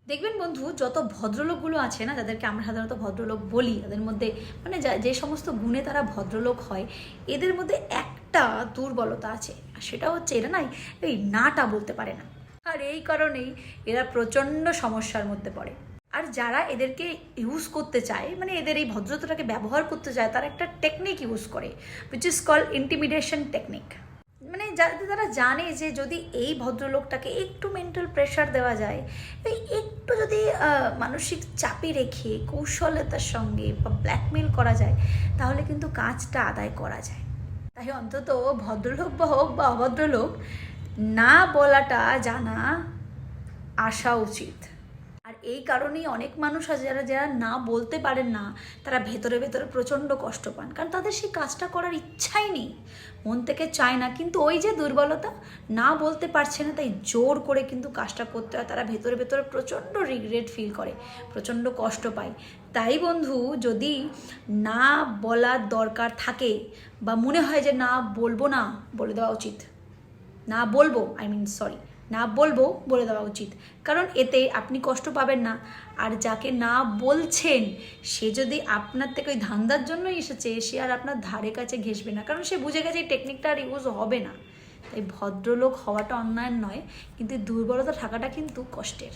দেখবেন বন্ধু, যত ভদ্রলোকগুলো আছে না, যাদেরকে আমরা সাধারণত ভদ্রলোক বলি, তাদের মধ্যে মানে যে সমস্ত গুণে তারা ভদ্রলোক হয়, এদের মধ্যে একটা দুর্বলতা আছে, আর সেটা হচ্ছে এরা নাই এই নাটা বলতে পারে না। আর এই কারণেই এরা প্রচণ্ড সমস্যার মধ্যে পড়ে। আর যারা এদেরকে ইউজ করতে চায়, মানে এদের এই ভদ্রতাটাকে ব্যবহার করতে চায়, তারা একটা টেকনিক ইউজ করে, which is called intimidation technique. মানে যাতে তারা জানে যে যদি এই ভদ্রলোকটাকে একটু মেন্টাল প্রেশার দেওয়া যায়, এই একটু যদি মানসিক চাপে রেখে কৌশলতার সঙ্গে বা ব্ল্যাকমেল করা যায়, তাহলে কিন্তু কাজটা আদায় করা যায়। তাই অন্তত ভদ্রলোক বা হোক বা অভদ্রলোক, না বলাটা জানা আসা উচিত। আর এই কারণেই অনেক মানুষ আছে যারা যারা না বলতে পারেন না, তারা ভেতরে ভেতরে প্রচণ্ড কষ্ট পান, কারণ তাদের সেই কাজটা করার ইচ্ছাই নেই, মন থেকে চায় না, কিন্তু ওই যে দুর্বলতা, না বলতে পারছে না, তাই জোর করে কিন্তু কাজটা করতে হয়। তারা ভেতরে ভেতরে প্রচণ্ড রিগ্রেট ফিল করে, প্রচণ্ড কষ্ট পায়। তাই বন্ধু, যদি না বলার দরকার থাকে বা মনে হয় যে না বলবো না, বলে দেওয়া উচিত। না বলবো, না বলবো বলে দেওয়া উচিত, কারণ এতে আপনি কষ্ট পাবেন না। আর যাকে না বলছেন, সে যদি আপনার থেকে ওই ধান্দার জন্যই এসেছে, সে আর আপনার ধারে কাছে ঘেঁষবে না, কারণ সে বুঝে গেছে এই টেকনিকটা আর ইউজ হবে না। তাই ভদ্রলোক হওয়াটা অন্যায় নয়, কিন্তু দুর্বলতা থাকাটা কিন্তু কষ্টের।